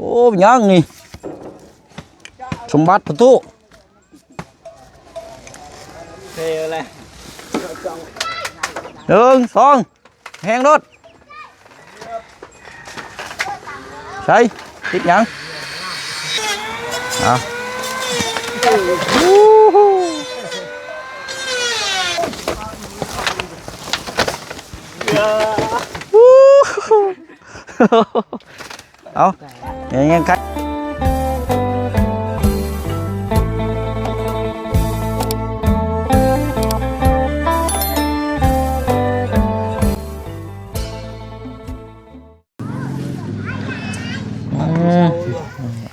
อ้ยังนี่สมบัติประตูเท่เลยหนึ่งสองแหงรถใช่ติดยังเอาเอาอย่างงี้ครับ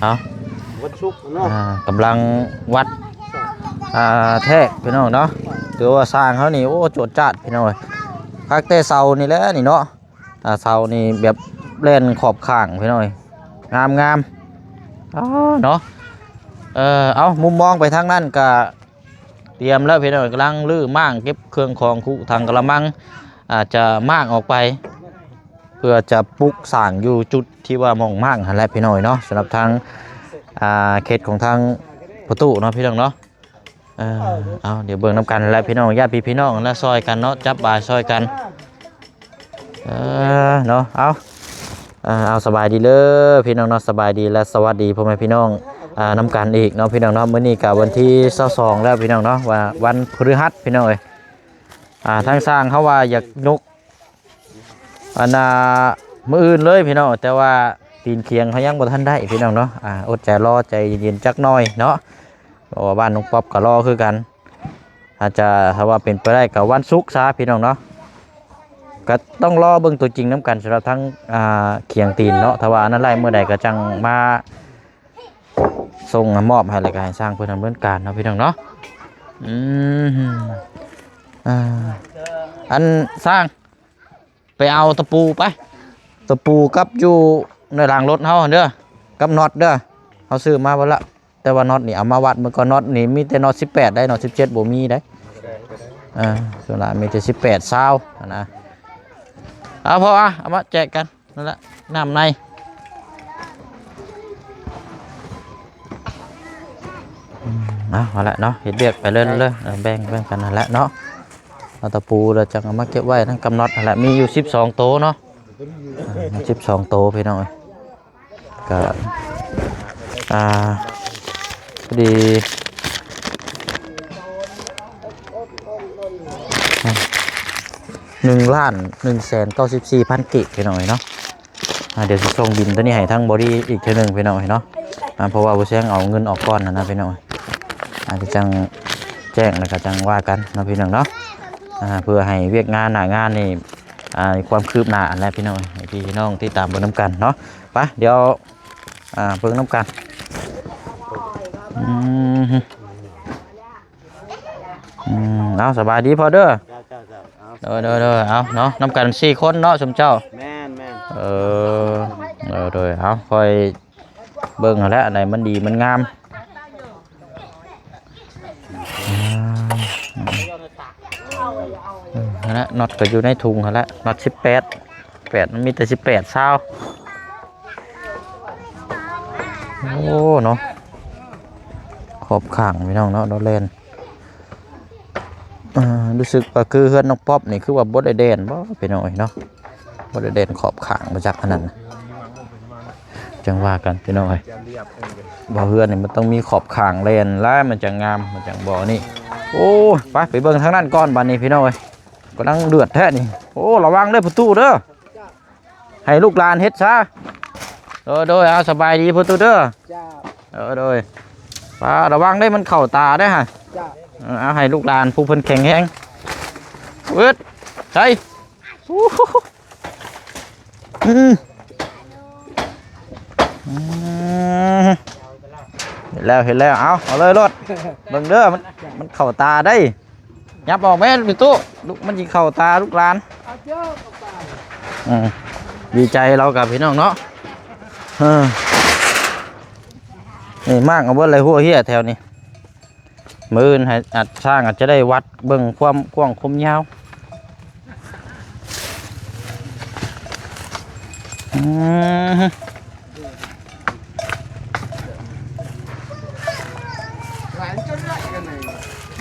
เอากำลังวัดแทกพี่น้องเนาะถือว่าสร้างเขานี่โอ้โจดจัดพี่น้องคักเตเสานี่แหละนี่เนาะเสานี่แบบเล่นขอบข้างพี่น้องงามงามเนาะเอามุมมองไปทางนั้นก็เตรียมแล้วพี่น้องกำลังลื้อม่างเก็บเครื่องของคู่ทางกระมังอาจจะม่างออกไปเพื่อจะปลุกสร้างอยู่จุดที่ว่ามองม่างหันแหละพี่น้อยเนาะสำหรับทางเขตของทางประตูเนาะพี่น้องเนาะเอาเดี๋ยวเบิ่งน้ำกันแล้วพี่น้องญาติพี่น้องแล้วซอยกันเนาะจับบายซอยกันเนาะเอาสบายดีเลยพี่น้องเนาะสบายดีและสวัสดีพ่อแม่พี่น้องน้ำกันอีกเนาะพี่น้องเนาะมื้อนี้กับวันที่22แล้วพี่น้องเนาะว่าวันพฤหัสพี่น้องเอ้ยทางสร้างเขาว่าอยากนกมื้ออื่นเลยพี่น้องแต่ว่าตีนเคียงเขายังบ่ทันได้พี่น้องเนาะอดใจรอใจเย็นๆจักหน่อยเนาะเพราะว่าบ้านน้องป๊อบก็รอคือกันอาจจะถ้าว่าเป็นไปได้กับวันศุกร์ซะพี่น้องเนาะก็ต้องรอเบิ่งตัวจริงน้ำกันสำหรับทั้งเคียงตีนเนาะถ้าว่านั้นไรเมื่อใดก็จังมาส่งมอบให้รายการสร้างเพื่อดำเนินการเนาะพี่น้องเนาะอันสร้างไปเอาตะปูไปตะปูกับอยู่ในรางรถเฮาเด้อกับน็อตเด้อเขาซื้อมาบ่ละแต่ว่าน็อตนี่เอามาวัดเมื่อก่อนน็อตนี่มีแต่น็อต18ได้น็อต17บ่มีได้ส่วนละมีแต่18 20นะเอาพอเอามาแจกกันนั่นแหละน้ำในเอาละเนาะเห็ดเบียกไปเรื่อยๆแบ่งกันนั่นแหละเนาะเอาตะปูเราจะเอามาเก็บไว้ทั้งกำน็อตนั่นแหละมีอยู่12โต๊ะเนาะ12โต๊ะพี่น้องก็ดี1,194,000 กิพี่น้องเนาะเดี๋ยวจะส่งบินตัวนี้ให้ทั้งบอดี้อีกทีหนึ่งพี่น้องเนาะเพราะว่าผู้เชี่ยงเอาเงินออกก้อนนะพี่น้องจะจังแจ้งแล้วก็จังว่ากันนะพี่น้องเนาะเพื่อให้เวียกงานหน้างานนี่ความคืบหน้าอันแรกพี่น้องพี่น้องที่ตามเบิ่งน้ำกันเนาะไปเดี๋ยวเบิ่งน้ำกันเอาสบายดีพอเด้อเด้อเอาเนาะน้ำกัน4 คนเนาะสมเจ้าแม่นโดยเอาคอยเบิ่งแล้วอะไรมันดีมันงามนะน็อตก็อยู่ในถุงแล้วน็อต18มันมีแต่18 20โอ้เนาะขอบข้างพี่น้องเนาะเราเล่นรู้สึกว่าคือเฮือนน้องป๊อบนี่คือว่าบดได้เด่นบ่พี่น้องเนาะบดได้เด่นขอบข้างมาจากขนาดจังว่ากันพี่น้องบ่เฮือนนี่มันต้องมีขอบข้างเล่นแล้วมันจะงามมันจะบ่อนี่โอ้ไปเบิ่งทางนั้นก่อนบัดนี้พี่น้องก็นั่งเดือดแท้นี่โอ้ระวังเด้อประตูเด้อให้ลูกหลานเฮ็ดซะโดยเอาสบายดีประตูเด้อโดยป้าระวังได้มันเข้าตาได้ฮะเอาให้ลูกหลานผู้เพิ่นแข็งแรงเวิร์ดใช่เห็นแล้วเอาเลยรถเบิ่งเด้อมันเข้าตาได้ยับออกแม่พี่ตู้ลูกมันยิงเข้าตาลูกหลานดีใจเรากับพี่น้องเนาะนี่มากเอาเบิ้ลอะไรหัวเหี้ยแถวนี้มือให้อัดสร้างอาจจะได้วัดเบิ่งความกว้างคมยาว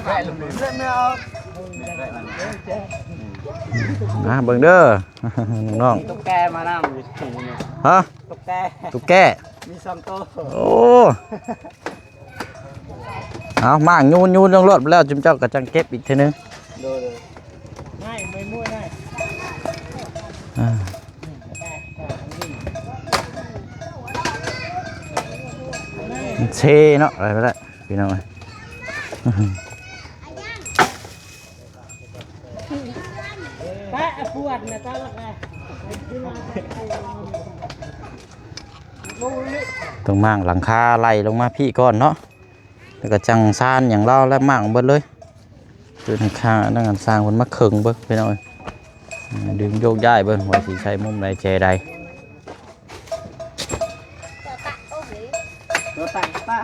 เบิ่งเด้อน้อง ตุ๊กแกมานั่งอยู่ที่นี่ ฮะ ตุ๊กแก ตุ๊กแก มีสองตัว โอ้เอามางยูนลงรถไปแล้วจุ่มเจ้าก็จังเก็บอีกทีนึง ดูง่ายไม่มุ่ยง่าย เชเนาะอะไรไปแล้วพี่น้อง แปะปวดนะตาละไง ต้องมั่งหลังคาไล่ลงมาพี่ก่อนเนาะแล้วก็จังซานอย่างเราแล้วมั่งเบิดเลยจุดหลังคาดังนั้นสร้างคนมาเคิงเบิดพี่น้องดึงโยกย้ายเบิดหัวสีใช้มุมใดแจใด ตัวตังป้า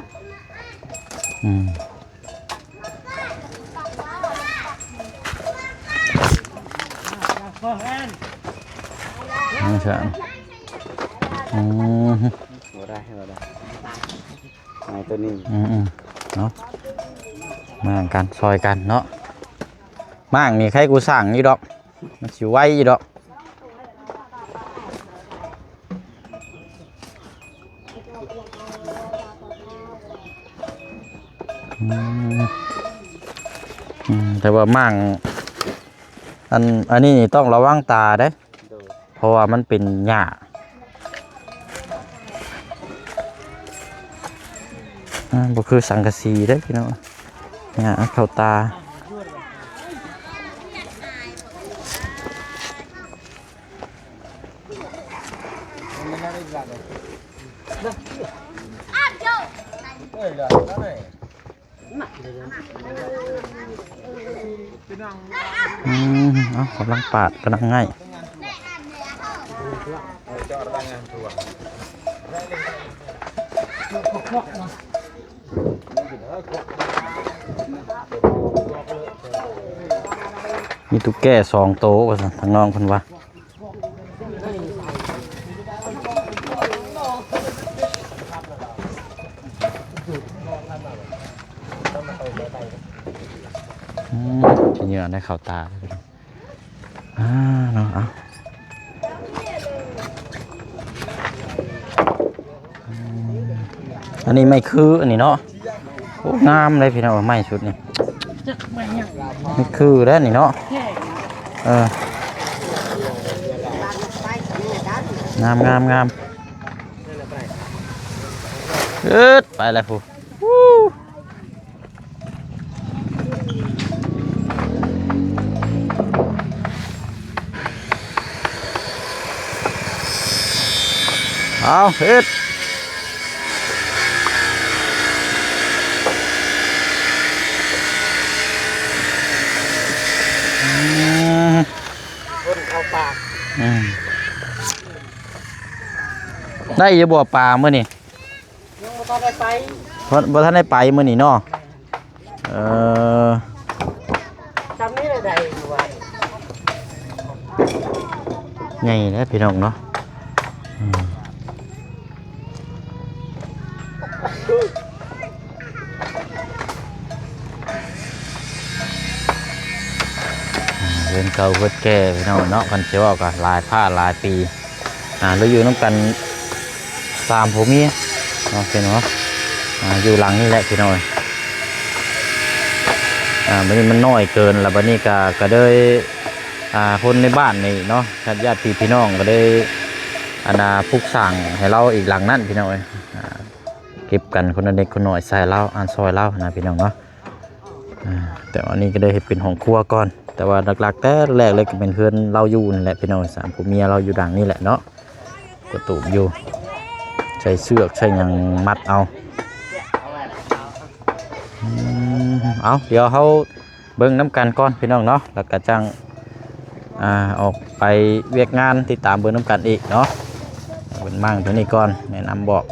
ไม่ใช่หัวได้ไอ้ตัวนี้ เนาะมากันซอยกันเนาะมากนี่ใครกูสั่งนี่ดอกมันสิไว้ดอกแต่ว่ามั่งอันนี้ต้องระวังตาเด้เพราะว่ามันเป็นหญ้าบ่คือสังกะสีเด้พี่น้องหญ้าเข้าตากำลังปาดกำลังง่ายมีตุ๊กแก่2 โตว่าทางน้องคนว่าเหยื่อได้เข้าตาเนาะเอาอันนี้ไม่คืออันนี้เนาะโอ้งามเลยพี่น้องไม่ชุดนี่ไม่คือแล้วนี่เนาะงามไปเลยผู้เอาเฮ็ดคนเข้าปาก ได้อยังบ่ปลาเมื่อนี่ ยังไม่ต้องได้ไป บ่ท่านได้ไปเมื่อนี่เนาะจำนี้เลยได้ไว้ ไงนะพี่น้องเนาะเรื่องเก่าเกิดแก่พี่น้องเนาะกันเชื่อว่ากันหลายผ้าหลายปีเราอยู่น้ำกัน3 ผัวเมียเนาะพี่น้องอยู่หลังนี่แหละพี่น้องบัดนี้มันน้อยเกินแล้วบัดนี้ก็เลยคนในบ้านนี่เนาะญาติพี่น้องก็เลยพุกสั่งให้เราอีกหลังนั่นพี่น้องเก็บกันคนเด็กคนหน่อยใส่เราซอยเรานะพี่น้องเนาะแต่วันนี้ก็ได้เป็นห้องครัวก่อนแต่ว่าหลักๆแต่แรกเลยก็เป็นเพื่อนเราอยู่นั่นแหละพี่น้อง3 ผัวเมียเราอยู่ดังนี่แหละเนาะกระตูบอยู่ใช้เสือกใช้ยังมัดเอาเดี๋ยวเขาเบิ่งน้ำกันก่อนพี่น้องเนาะแล้วก็จังออกไปเวียกงานติดตามเบิ่งน้ำกันอีกเนาะเบิ่งมั่งตัวนี้ก่อนแนะนำบอก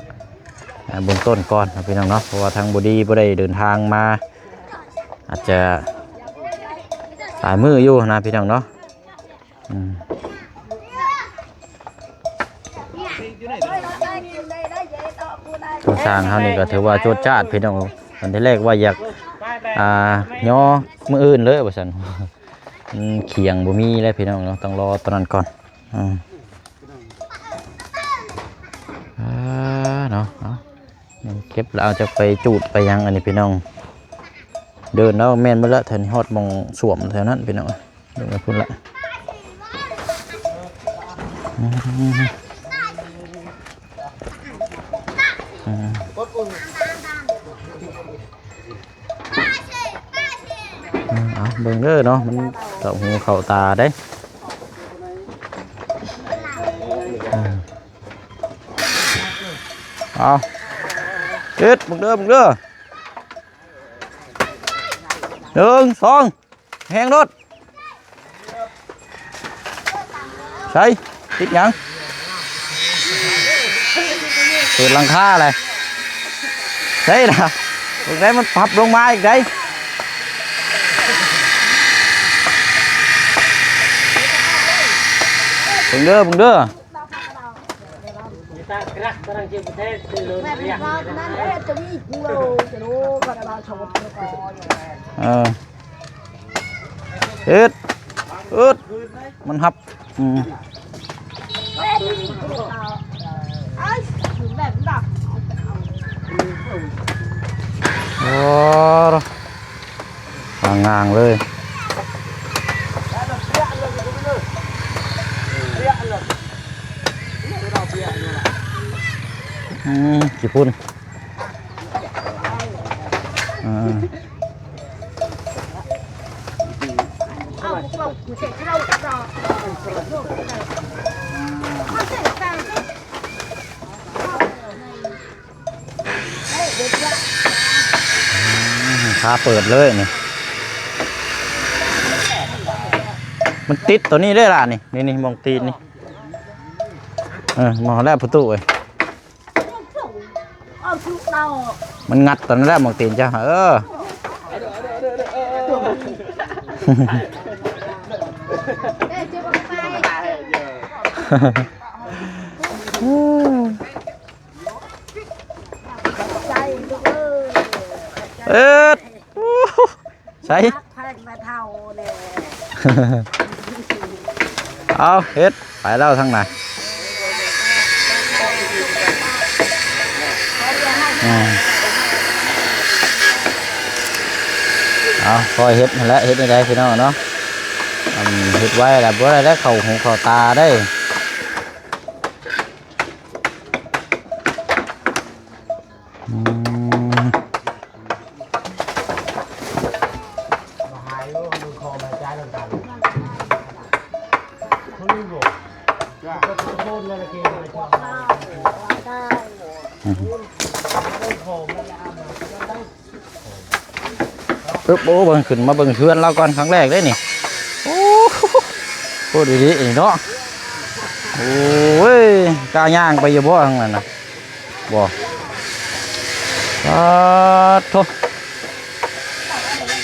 เบื้องต้นก่อนพี่น้องเนาะเพราะว่าทางบดีบ่ได้เดินทางมาอาจจะสายมืออยู่นะพี่น้องเนาะตัวสร้างเขานี่ก็ถือว่าโจดจ้าดพี่น้องตอนที่แรกว่าอยาก ย่อมื้ออื่นเลยว่าซั่นเขียงบ่มีแล้วพี่น้องเนาะต้องรอตอนนั้นก่อนเนาะเก็บแล้วเอาจะไปจูดไปยังอันนี้พี่น้องเดินแล้วแม่นบ่ละแถวนี้ฮอดมองสวมแถวนั้นพี่น้องเดินไปพุ่นละเอาเบิ่งเด้อเนาะมันเข้าหูเข้าตาได้เอาเฮ็ดเบิ่งเด้อ1 2แหงรถใช่ติดยังเปิดหลังคาเลยใช่นะตรงไหนมันพับลงมาอีกได้บึงเด้อเอ็ดมันหับโอ้งางเลยกี่พุ่นขาเปิดเลยนี่มันติดตัวนี้ได้ล่ะนี่มองตีนนี่มองแล้วประตูเลยมันงัดตอนนั้นแหละมองตีนจ้ะใช่เอาเฮ็ดไปแล้วทางไหนเอาคอยเฮ็ดนั่นแหละเฮ็ดได้พี่น้องเนาะเฮ็ดไว้แล้วบ่ได้เข้าหูเข้าตาได้ปึ๊บโอ้เบิ่งขึ้นมาเบิ่งเพื่อนเราก่อนครั้งแรกได้นี่โอ้โหดีๆเนาะโอ้ยกล้าย่างไปอยู่บ่ทางนั้นน่ะบ่โธ่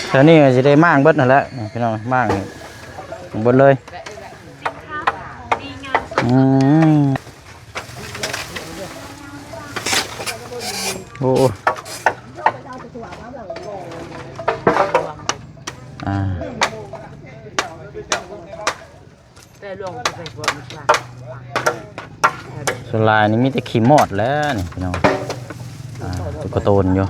แถวนี้สิได้มั่างเบิดนั่นแหละพี่น้องมั่างเบิดเลยโอ้สลายนี่มีแต่ขี้มอดแล้วนี่พี่น้องตุ๊กโตนอยู่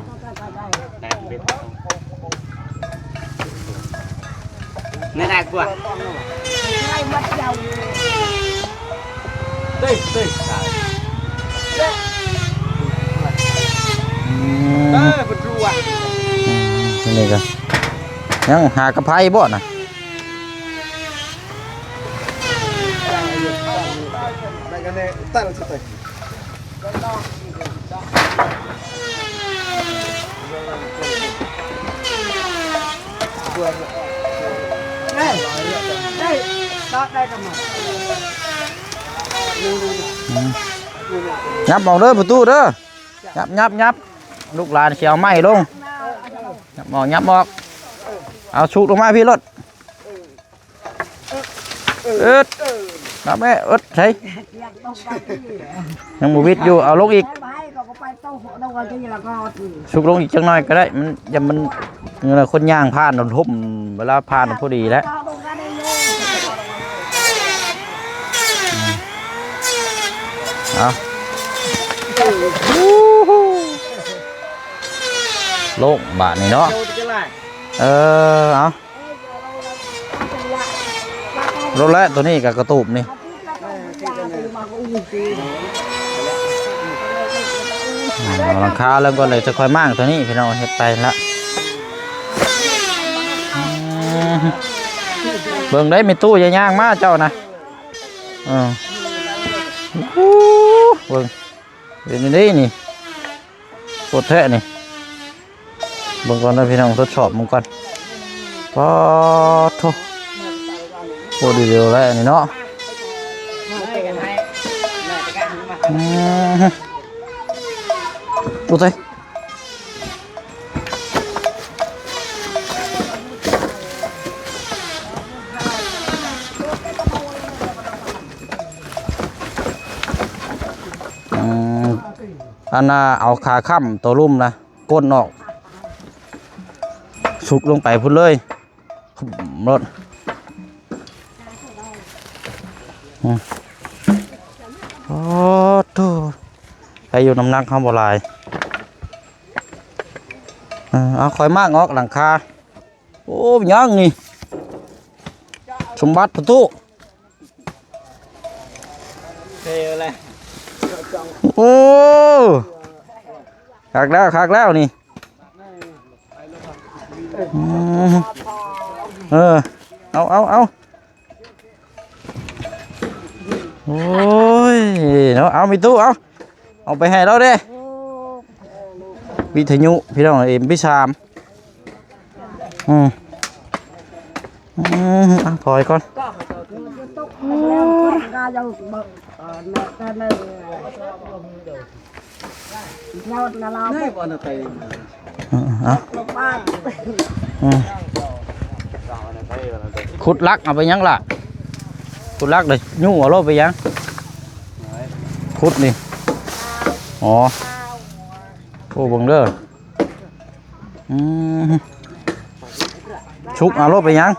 ไม่ได้กว่าเต้ประตูอ่ะนี่กันยังหากระไพบ่น่ะตั้งสุดเลยได้กำลังยับมองเด้อประตูเด้อยับลูกหลานเขียวไม้ลงยับมองเอาชุดลงมาพี่รถ รับแม่อึดใช่ยังบ่วิดอยู่เอาลงอีกสุกลงอีกจังหน่อยก็ได้มันอย่ามันนี่แหละคนย่างผ่านโดนทุบเวลาผ่านพอดีแล้วเอาโล่งบาทนี่เนาะเอารถแล้วตัวนี้กับกระตูบนี่หลังคาแล้วก็เลยจะค่อยมั่งตัวนี้พี่น้องเฮ็ดไปละเบิ่งได้มีตู้ย่างๆมาเจ้านะเบิ่งเป็นนี่นี่โคตรแท้นี่เบิ่งก่อนนะพี่น้องทดสอบมึงก่อนปอโถโคตรดีเดียวแล้วนี่เนาะดูสิอันน่ะเอาขาค้ำตัวลุ่มนะก้นออกสุกลงไปพุ่นเลยรถโอ้โหไปอยู่น้ำหนักข้ามบ่ลายเอาคอยมากงอกหลังคาโอ้ยังนี่สมบัติประตูเท่เลย โอ้คักแล้วนี่เอาโอ้ยเนาะเอามีตู้เอาไปให้เราเด้วิทยุพี่น้องเอ็มพี่ชามถอยก่อนขุดลักเอาไปยังล่ะขุดลักเลยยุ่งหัวโลไปยังขุดนี่อ๋อโอ้บังเด้อชุกเอาโลไปยัง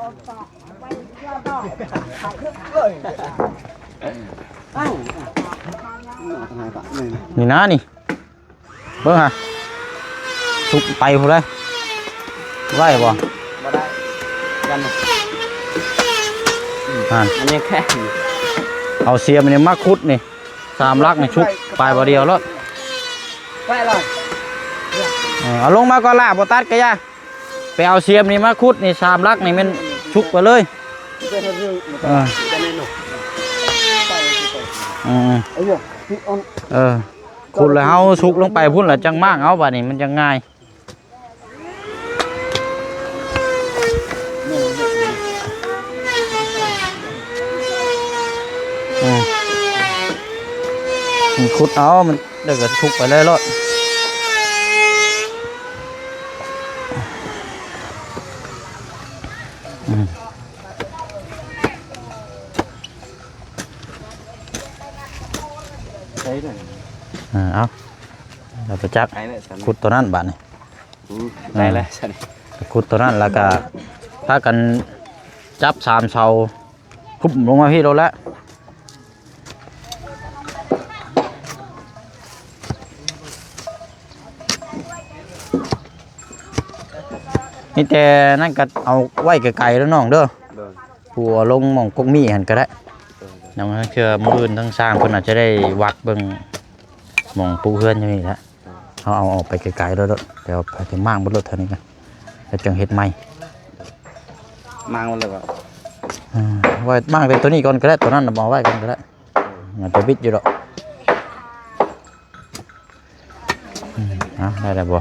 นี่นะนี่เบิ่งฮะชุกไปพูดเลยไหวบ่ได้กันอันนี้แค่เอาเสียมนี่มาคุดนี่3 ลักนี่ชุกไปบ่เดียวแล้วไปเลยเอาลงมาก็ล่าบ่ตัดก็ย่าไปเอาเสียมนี่มาคุดนี่3 ลักนี่มันชุกไปเลยขุดแล้วเอาชุกลงไปพุ่นแล้วจังมากเอาบ่นี่มันจังง่ายขุดเอามันเดี๋ยวก็ชุกไปเลยรถเอาเราไปจับขุดตัวนั้นบาดนี่ได้แล้วขุดตัวนั้นแล้วก็ถ้ากันจับ3 เสาคุบลงมาพี่เราแล้วนี่แต่นั่นก็เอาไว้ไกลๆแล้วน้องเด้อผัวลงหม่องกงมีหันก็ได้น้องเชื่อมืออื่นทั้งสร้างคนอาจจะได้วัดเบิ่งหม่องปูเฮือนอย่างนี้แหละเอาออกไปไกลๆแล้วเดี๋ยวไปถึงมั่งบนรถเท่านี้กันแล้วจังเฮ็ดใหม่มั่งมันเลยว่ะไว้มั่งเป็นตัวนี้ก่อนก็ได้ตัวนั้นเอาไว้ก่อนก็ได้มันจะบิดอยู่ดอกได้บ่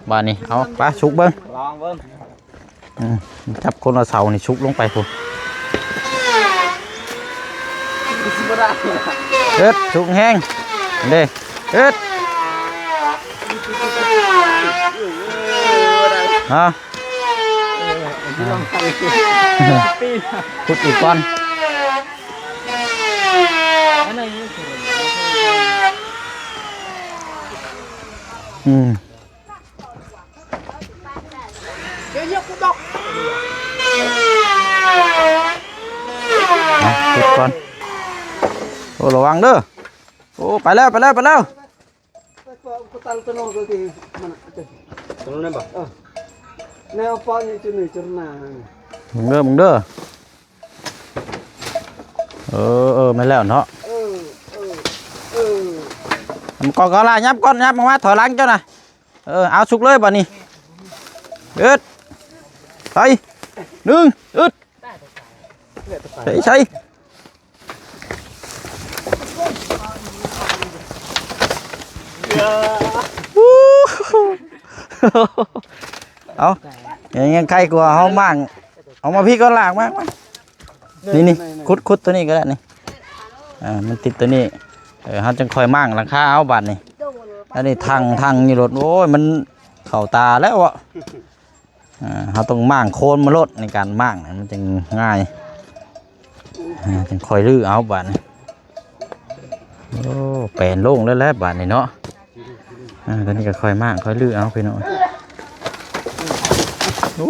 บ้านนี้เอาปลาชุกเบิ้งลองเบิ้งจับคนละเสานี่ชุกลงไปพุ่นชุกแห้งเด้ ที่ลองทำปี ขุดอีกก่อนอืมขุดก่อนโอ้ระวังเด้อโอ้ไปแล้ว ก็ตั้งตัวน้องก็คือมันตรงนั้นบ่แนวปอนนี่จุดหนึ่งจุดหน้า มึงเด้อไม่แล้วเนาะมันก็ลายับก่อนยับมาถอยหลังเจ้าน่ะเอาสุกเลยบ่นี้อึดไป1อึดใช่เอาอย่างใครกลัวเฮามั่งเอามาพี่ก็ลากมากนี่คุดตัวนี้ก็ได้นี่มันติดตัวนี้เฮาจึงคอยมั่งหลังคาเอาบัดนี่อันนี้ทางนี่รถโอ้ยมันเข้าตาแล้วอ่ะเฮาต้องมั่งโคนมาลดในการมั่งมันจึงง่ายจึงคอยลื้อเอาบัดนี่โอ้แปลนโล่งแล้วบัดนี่เนาะตอนนี้ก็คอยมั่งคอยลื้อเอาไปหน่อยโอ้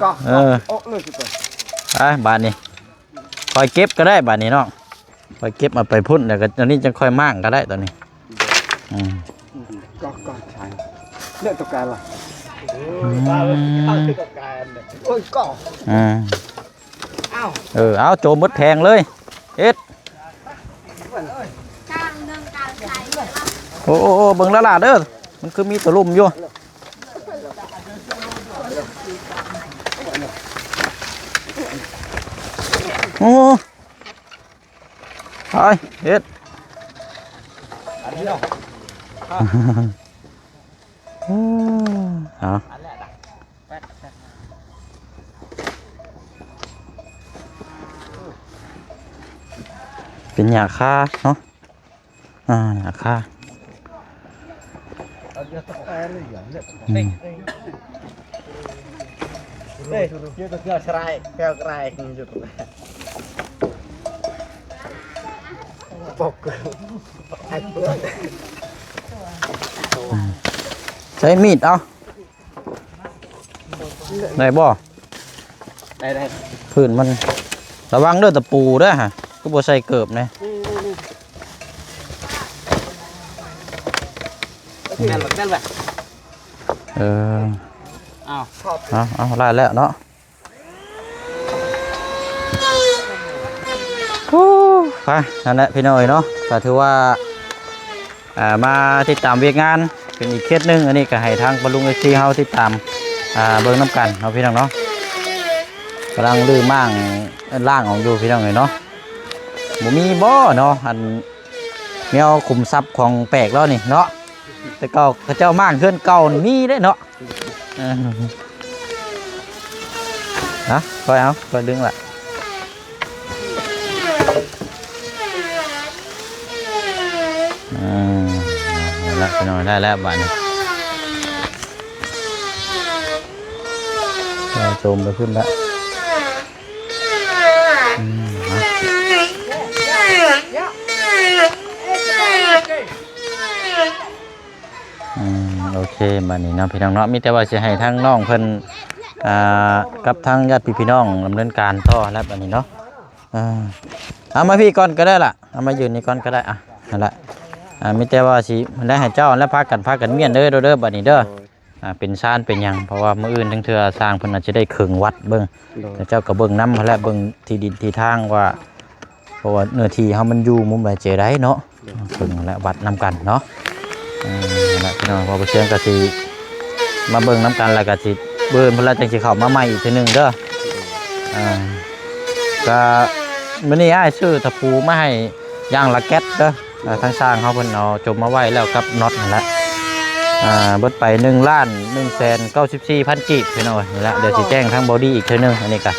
ก็โอ้เลยสิเปิดบาทนี้คอยเก็บก็ได้บาทนี้เนาะคอยเก็บมาไปพุ่นเดี๋ยวตอนนี้จะคอยมั่งก็ได้ตอนนี้ก็ใช่เลือกตัวการล่ะโอ้ยก็เอาโจมมดแทงเลยเอ็ดโอ้เบิ่งละลาเด้อมันคือมีตัวลุ่มอยู่โอ้ไปเอ็ดเป็นหญ้าคาเนาะหญ้าคาเยอะตัวเกี่ยวชายแก้วกระไรอยู่ตรงนั้นปกใช้มีดเอาได้บ่ได้พื้นมันระวังเด้อตะปูเด้อฮะก็บ่ใส่เกิบนะแม่นแบบเอาไล่แล้วเนาะไปนั่นแหละพี่น้อยเนาะก็ถือว่ามาติดตามเวียกงานเป็นอีกเคสหนึ่งอันนี้ก็ให้ทางบรรลุงไอซีเฮาติดตามเบิ่งน้ำกันเนาะพี่น้องเนาะกำลังลื้อมั่งล่างของอยู่พี่น้องเลยเนาะบ่มีบ่เนาะอันแมวขุมทรัพย์ของแปลกแล้วนี่เนาะแต่เก่าเจ้ามั่งเคลื่อนเก่ามีได้เนาะนะค่อยเอาค่อยดึงละแล้วไปนอนได้แล้วบ้านโจมไปขึ้นแล้วโอเคบ้านนี้นะพี่น้องเนาะมีแต่ว่าจะให้ทั้งน้องเพิ่นกับทั้งญาติพี่น้องดำเนินการต่อแล้วบ้านนี้เนาะเอามาพี่ก่อนก็ได้ล่ะเอามายืนนี่ก่อนก็ได้นั่นแหละมีแต่ว่าสิมันได้ให้เจ้าและพากันเมียนเด้อบัดนี้เด้อเป็นชานเป็นหยังเพราะว่ามื้ออื่นทั้งเทื่อสร้างเพิ่นอาจจะได้ครึ่งวัดเบิ่งแต่เจ้าก็เบิ่งนำและเบิ่งที่ดินที่ทางว่าเพราะว่าเนื้อที่เฮามันอยู่มุมใดเจได้เนาะครึ่งและวัดนำกันเนาะนั่นแหละพี่น้องพอบ่เชื่อก็สิมาเบิ่งนำกันแล้วก็สิเบิ่งเพิ่นละจังสิเข้ามาใหม่อีกทีนึงเด้อก็มื้อนี้อ้ายซื้อตะปูมาให้ย่างละแก๊สเด้อทางสร้างเขาเพิ่นเอาจมมาไว้แล้วกับน็อตนั่นแหละเบิดไป1,194,000 กีบพี่น้อยนี่แหละเดี๋ยวสิแจ้งทางบอดี้อีกเทื่อนึงอันนี้ก็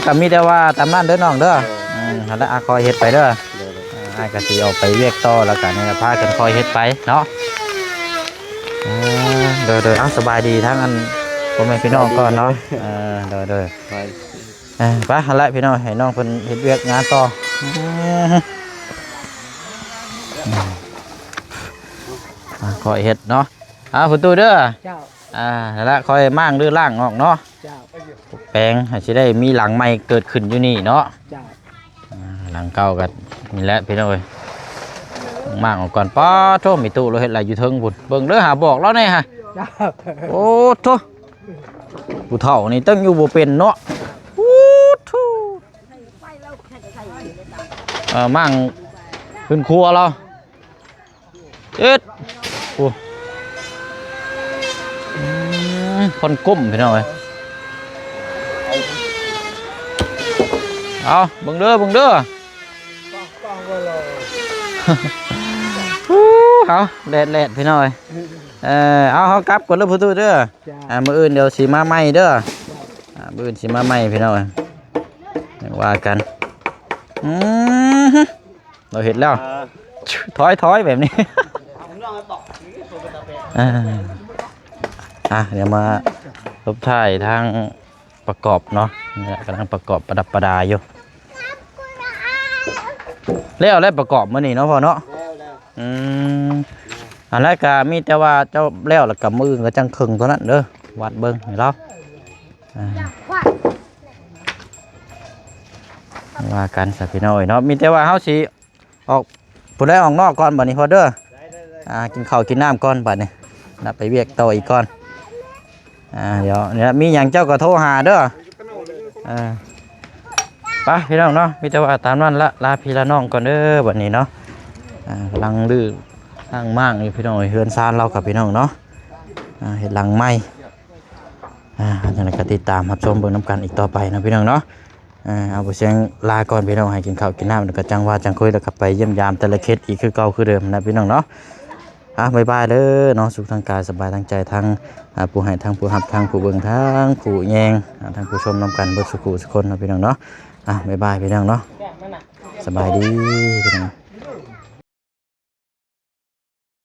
ก็มีแต่ว่าตามนั้นเด้อน้องเด้อนั่นแหละคอยเฮ็ดไปเด้อก็สิเอาไปเวียกต่อแล้วกันนี่พากันคอยเฮ็ดไปเนาะ เด้อเอาสบายดีทั้งอันพ่อแม่พี่น้องก่อนเนาะเด้อ ไป ไปหันละพี่น้องให้น้องเพิ่นเฮ็ดเวียกงานต่อคอยเฮ็ดเนาะคุณตู้เด้อเจ้านั่นละคอยมั่างหรือล่างออกเนาะเจ้าแปลงให้สิได้มีหลังใหม่เกิดขึ้นอยู่นี่เนาะเจ้าหลังเก่ากันนี่แหละพี่น้องเอ้ยมั่างออกก่อนป้าโธ่มีตู้เราเฮ็ดอะไรอยู่เทิงพุ่นเบิ่งเด้อหาบอกแล้วนี่ฮะ เจ้า โอ้โธ่ผู้เฒ่านี่ตั้งอยู่บ่เป็นเนาะโอ้โธ่มั่งขึ้นครัวเราเอ็ดโอ้คนก้มพี่น้องเอ้ยเอาเบิ่งเด้อเอาแดดพี่น้องเอ้ยเอาเฮากลับก่อนเด้อผู้ตู้เด้อมื้ออื่นเดี๋ยวสิมาใหม่เด้อมื้ออื่นสิมาใหม่พี่น้องเอ้ยว่ากันเราเห็นแล้วถอยแบบนี้เดี๋ยวมาลบถ่ายทางประกอบเนาะนี่กำลังประกอบประดับประดาอยู่แล้วประกอบมื้อนี้เนาะพ่อเนาะอันแรกก็มีแต่ว่าเจ้าแล้วกับมือก็จังครึ่งเท่านั้นเด้อวัดเบิ่งให้เราว่ากันสักพี่น้อยเนาะมีแต่ว่าเฮาสิออกผู้ใดออกนอกก่อนบัดนี้พอเด้อกินข้าวกินน้ำก่อนบัดนี้นับไปเวียกต่ออีกก่อนเดี๋ยวเนี่ยมีหยังเจ้าก็โทรหาเด้อไปพี่น้องเนาะมีแต่ว่าตามนั้นละลาพี่ละน้องก่อนเด้อบัดนี้เนาะกำลังดื้อตั้งมากนี่พี่น้องเฮือนซานเรากับพี่น้องเนาะเห็ดหลังไม้จังได๋ก็ติดตามรับชมเบิ่งน้ำกันอีกต่อไปนะพี่น้องเนาะเอาบ่เสียงลาก่อนพี่น้องให้กินข้าวกินน้ำแล้วก็จังว่าจังคุยแล้วก็ไปเยี่ยมยามแต่ละเคสอีกคือเก่าคือเดิมนะพี่น้องเนาะบ๊ายบายเด้อเนาะสุขทางกายสบายทางใจทั้งผู้ให้ทั้งผู้รับทั้งผู้เบิ่งทั้งผู้แยงทั้งผู้ชมนํกันเบิดสุขสุขคนนะพี่น้องเนาะบ๊ายบายพี่น้องเนาะสบายดีพี่น้อง